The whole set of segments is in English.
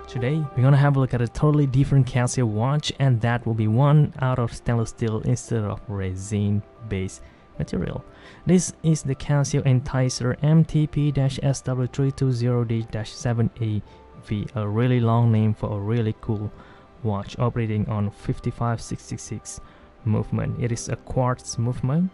Today we're gonna have a look at a totally different Casio watch, and that will be one out of stainless steel instead of resin based material. This is the Casio Enticer MTP-SW320-7AV, a really long name for a really cool watch operating on 5566 movement. It is a quartz movement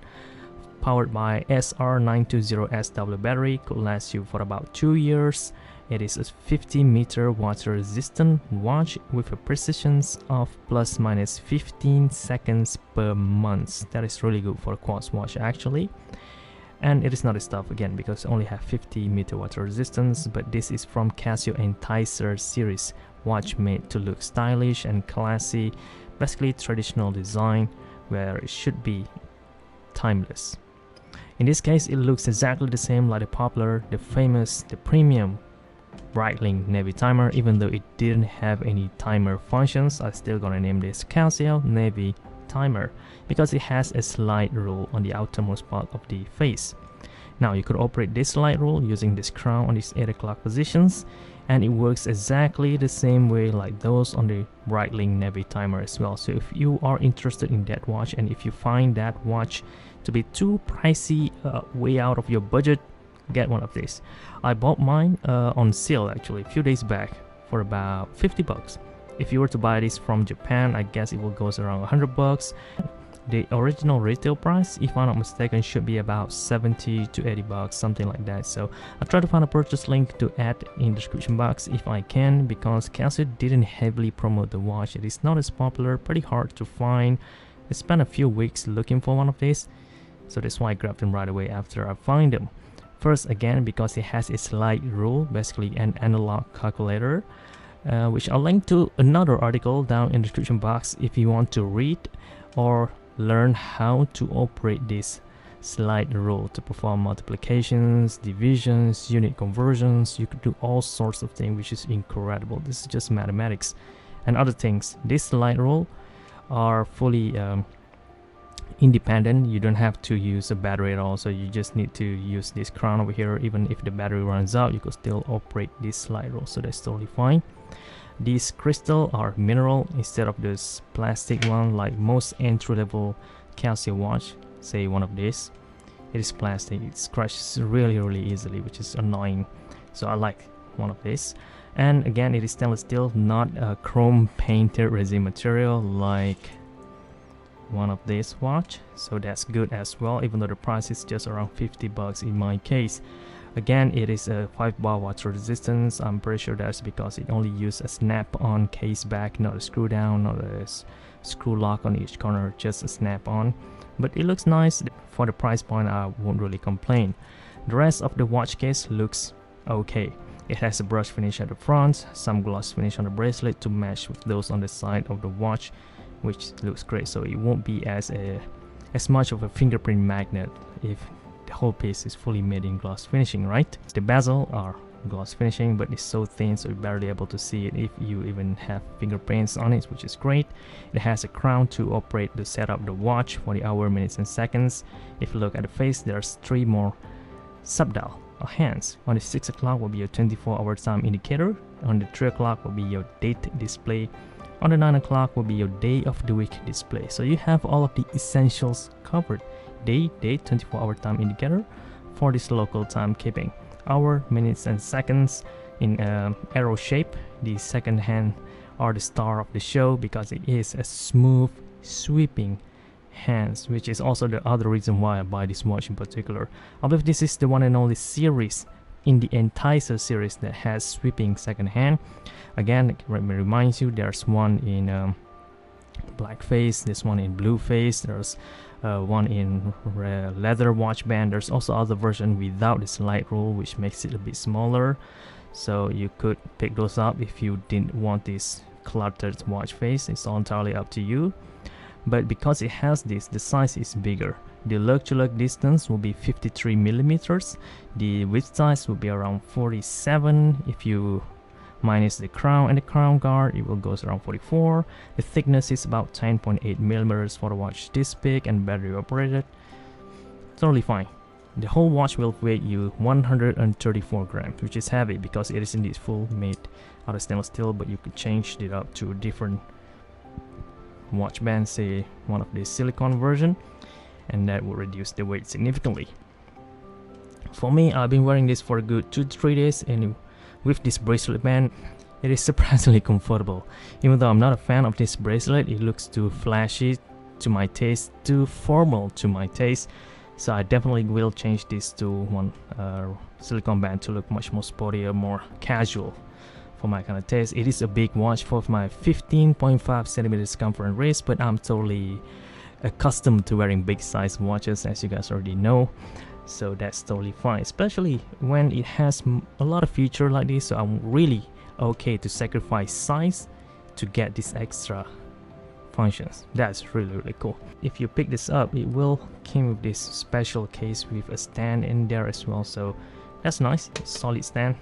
powered by SR920SW battery, could last you for about 2 years. It is a 50-meter water resistant watch with a precision of plus minus 15 seconds per month. That is really good for a quartz watch actually. And it is not a stuff again because it only have 50-meter water resistance, but this is from Casio Enticer series watch made to look stylish and classy, basically traditional design where it should be timeless. In this case, it looks exactly the same like the popular, the famous, the premium Breitling Navitimer. Even though it didn't have any timer functions, I'm still gonna name this Casio Navitimer because it has a slide rule on the outermost part of the face. Now you could operate this slide rule using this crown on these 8 o'clock positions, and it works exactly the same way like those on the Breitling Navitimer as well. So if you are interested in that watch, and if you find that watch to be too pricey, way out of your budget, get one of these. I bought mine on sale actually a few days back for about 50 bucks. If you were to buy this from Japan, I guess it will go around 100 bucks. The original retail price, if I'm not mistaken, should be about 70 to 80 bucks, something like that. So I'll try to find a purchase link to add in the description box if I can, because Casio didn't heavily promote the watch. It is not as popular, pretty hard to find. I spent a few weeks looking for one of these, so that's why I grabbed them right away after I find them. First, again, because it has a slide rule, basically an analog calculator, which I'll link to another article down in the description box if you want to read or learn how to operate this slide rule to perform multiplications, divisions, unit conversions. You could do all sorts of things, which is incredible. This is just mathematics and other things. This slide rule are fully independent. You don't have to use a battery at all, so you just need to use this crown over here. Even if the battery runs out, you could still operate this slide rule, so that's totally fine. These crystal are mineral instead of this plastic one like most entry-level Casio watch. Say one of these, it is plastic. It scratches really easily, which is annoying, so I like one of these. And again, it is stainless steel, not a chrome painted resin material like one of these watch, so that's good as well, even though the price is just around 50 bucks in my case. Again, it is a 5-bar water resistance. I'm pretty sure that's because it only used a snap-on case back, not a screw down, not a screw lock on each corner, just a snap-on. But it looks nice. For the price point, I won't really complain. The rest of the watch case looks okay. It has a brush finish at the front, some gloss finish on the bracelet to match with those on the side of the watch, which looks great. So it won't be as much of a fingerprint magnet if the whole piece is fully made in gloss finishing, right? The bezel are gloss finishing, but it's so thin, so you're barely able to see it if you even have fingerprints on it, which is great. It has a crown to operate the setup the watch for the hour, minutes, and seconds. If you look at the face, there's 3 more subdial or hands. On the 6 o'clock will be your 24-hour time indicator. On the 3 o'clock will be your date display. On the 9 o'clock will be your day of the week display. So you have all of the essentials covered. Day, date, 24-hour time indicator for this local timekeeping. Hour, minutes, and seconds in arrow shape. The second hand are the star of the show because it is a smooth, sweeping hands, which is also the other reason why I buy this watch in particular. I believe this is the one and only series in the Enticer series that has sweeping second hand. Again, let me remind you, there's one in black face, this one in blue face, there's one in leather watch band. There's also other version without the slide rule, which makes it a bit smaller, so you could pick those up if you didn't want this cluttered watch face. It's all entirely up to you, but because it has this, the size is bigger. The lug to lug distance will be 53 millimeters. The width size will be around 47. If you minus the crown and the crown guard, it will go around 44. The thickness is about 10.8 millimeters for the watch this big and battery operated. Totally fine. The whole watch will weigh you 134 grams, which is heavy because it is indeed full made out of stainless steel, but you could change it up to a different watch band, say one of the silicone version, and that will reduce the weight significantly. For me, I've been wearing this for a good 2 to 3 days, and with this bracelet band, it is surprisingly comfortable. Even though I'm not a fan of this bracelet, it looks too flashy to my taste, too formal to my taste, so I definitely will change this to one silicone band to look much more sportier, more casual for my kind of taste. It is a big watch for my 15.5 centimeter circumference wrist, but I'm totally accustomed to wearing big size watches, as you guys already know, so that's totally fine, especially when it has a lot of feature like this. So I'm really okay to sacrifice size to get this extra functions. That's really cool. If you pick this up, it will come with this special case with a stand in there as well, so that's nice. Solid stand,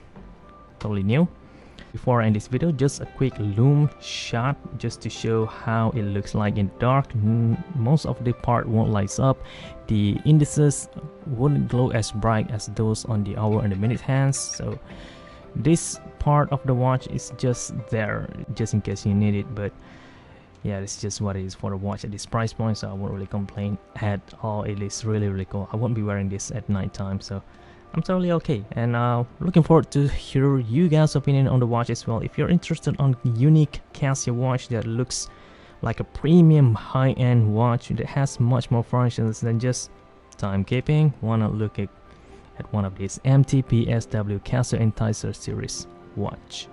totally new. Before I end this video, just a quick lume shot just to show how it looks like in dark. Most of the part won't light up. The indices wouldn't glow as bright as those on the hour and the minute hands, so this part of the watch is just there just in case you need it. But yeah, it's just what it is for a watch at this price point, so I won't really complain at all. It is really cool. I won't be wearing this at night time, so I'm totally okay, and looking forward to hear you guys' opinion on the watch as well. If you're interested on unique Casio watch that looks like a premium high-end watch that has much more functions than just timekeeping, wanna look at one of these MTP-SW Casio Enticer series watch.